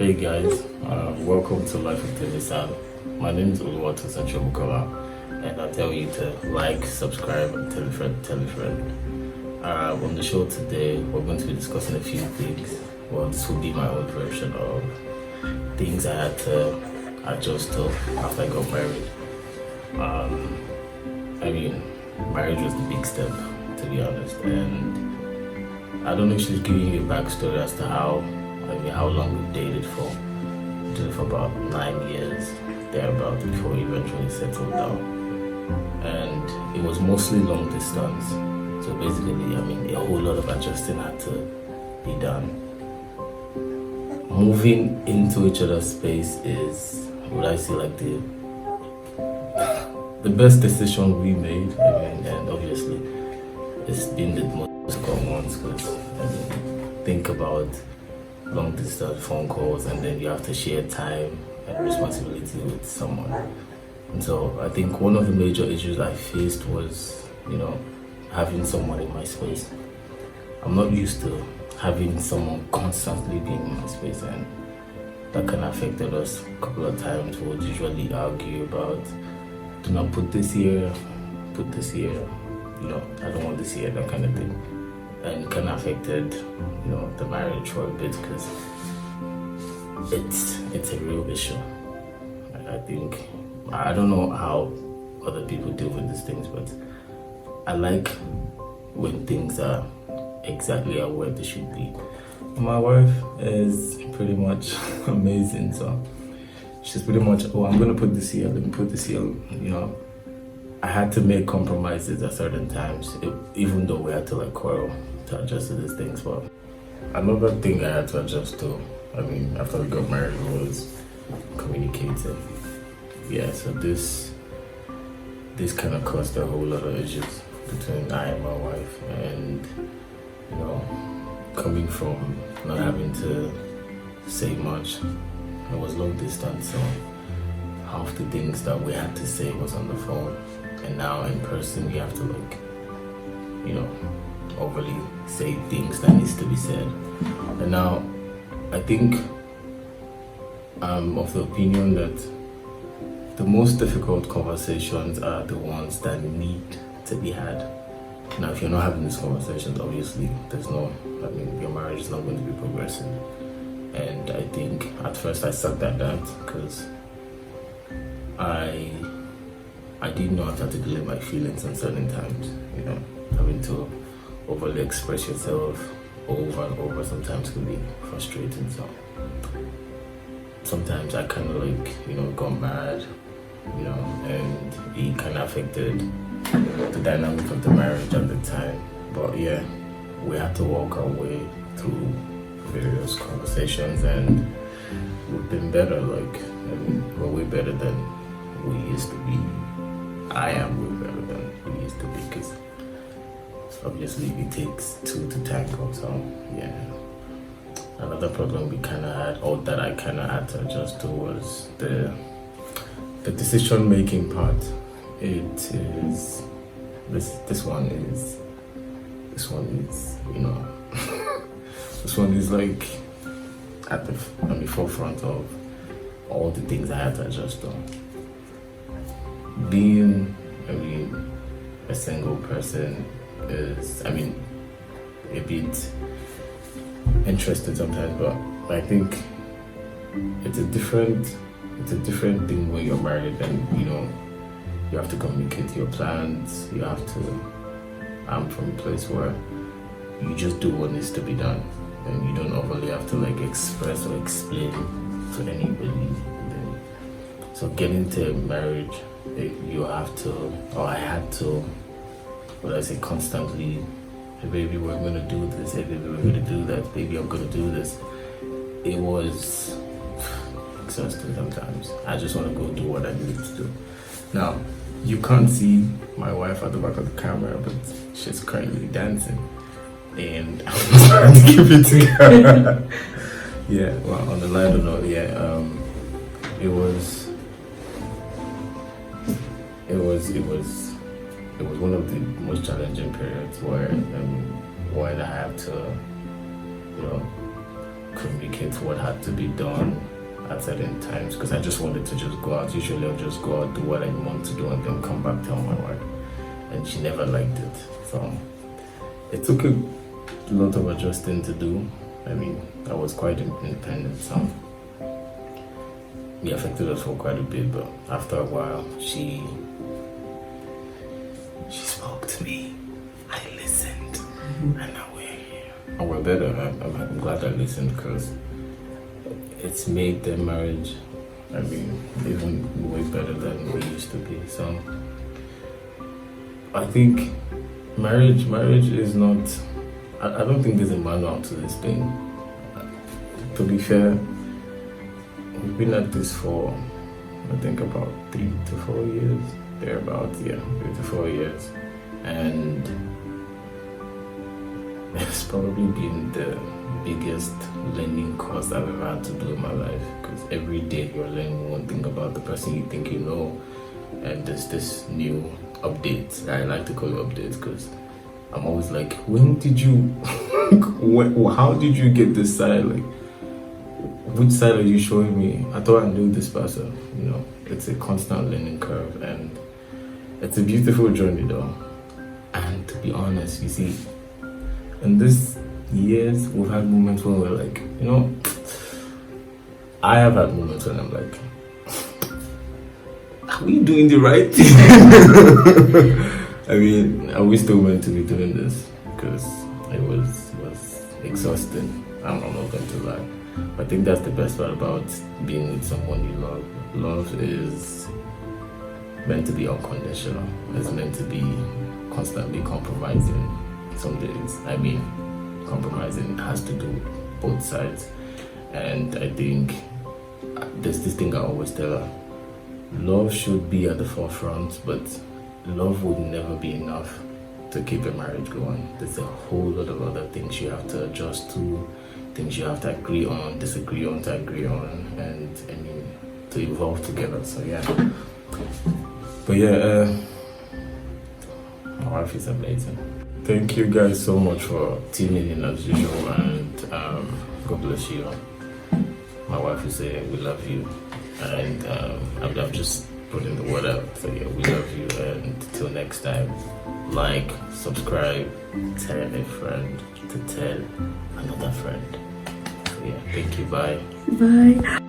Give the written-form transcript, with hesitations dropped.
Hey guys, welcome to Life of Tilisan. My name is Oluwatu Sanchobukola, and I tell you to like, subscribe, and tell a friend. On the show today, we're going to be discussing a few things. Well, this will be my own version of things I had to adjust to after I got married. Marriage was the big step, to be honest, and I don't know if she's giving you a backstory as to how long we dated for. We dated for about 9 years, thereabouts, before we eventually settled down. And it was mostly long distance. So basically, a whole lot of adjusting had to be done. Moving into each other's space is, would I say, like the best decision we made. And obviously, it's been the most difficult ones because think about long distance phone calls, and then you have to share time and responsibility with someone. And so I think one of the major issues I faced was, having someone in my space. I'm not used to having someone constantly being in my space, and that kind of affected us a couple of times. We would usually argue about, do not put this here, put this here, I don't want this here, that kind of thing. And kind of affected, the marriage for a bit because it's a real issue. I don't know how other people deal with these things, but I like when things are exactly where they should be. My wife is pretty much amazing, so she's pretty much, I'm gonna put this here, let me put this here, I had to make compromises at certain times, even though we had to quarrel to adjust to these things. But another thing I had to adjust to, after we got married, was communicating. Yeah, so this kind of caused a whole lot of issues between I and my wife, and coming from not having to say much, it was long distance, so half the things that we had to say was on the phone, and now in person we have to overly say things that needs to be said. And now I think I'm of the opinion that the most difficult conversations are the ones that need to be had. Now if you're not having these conversations, obviously your marriage is not going to be progressive. And I think at first I sucked at that because I didn't know how to articulate my feelings in certain times, having to overly express yourself over and over sometimes can be frustrating. So sometimes I kind of got mad, and it kind of affected the dynamic of the marriage at the time. But yeah, we had to walk our way through various conversations, and we've been better. We're way better than we used to be. I am way better than we used to be because obviously it takes two to tango. So yeah, another problem we kind of had, or that I kind of had to adjust to, was the decision making part. It is this one is this one is at the forefront of all the things I had to adjust to. Being a single person is a bit interesting sometimes, but I think it's a different thing when you're married, and you have to communicate your plans. You have to from a place where you just do what needs to be done, and you don't overly have to express or explain to anybody. So getting to marriage, you have to, or I had to, constantly, hey baby, we're gonna do this, hey baby, we're gonna do that, baby, I'm gonna do this. It was exhausting sometimes. I just want to go do what I need to do. Now, you can't see my wife at the back of the camera, but she's currently dancing, and I'm trying to keep it together. Yeah, well, on the lighter note, it was one of the most challenging periods where I had to, communicate what had to be done at certain times, because I just wanted to just go out. Usually I'll just go out, do what I want to do, and then come back, tell my wife. And she never liked it. So it took a lot of adjusting to do. I mean, I was quite independent, so it affected us for quite a bit, but after a while, she spoke to me. I listened, and now we're here. And we're better. I'm glad I listened, because it's made the marriage, I mean, even way better than we used to be. So I think marriage is not, I don't think there's a manual to this thing. To be fair, we've been at this for, I think, about 3 to 4 years, thereabouts, 3 to 4 years. And it's probably been the biggest learning course I've ever had to do in my life, because every day you're learning one thing about the person you think you know, and there's this new update. I like to call it updates, because I'm always like, when did you how did you get this side? Like, which side are you showing me? I thought I knew this person. You know, it's a constant learning curve, and it's a beautiful journey though. And to be honest, you see, in these years we've had moments when we're like, you know, I have had moments when I'm like, are we doing the right thing? I mean, are we still meant to be doing this? Because it was exhausting. I'm not going to lie. I think that's the best part about being with someone you love. Love is meant to be unconditional. It's meant to be constantly compromising some days. I mean, compromising has to do with both sides. And I think there's this thing I always tell her. Love should be at the forefront, but love would never be enough to keep a marriage going. There's a whole lot of other things you have to adjust to, things you have to agree on, disagree on, to agree on, and I mean, to evolve together. So yeah. But yeah, my wife is amazing. Thank you guys so much for tuning in as usual, and God bless you. My wife is saying we love you, and I'm just putting the word out. So yeah, we love you, and till next time, like, subscribe, tell a friend to tell another friend. So yeah, thank you, bye. Bye.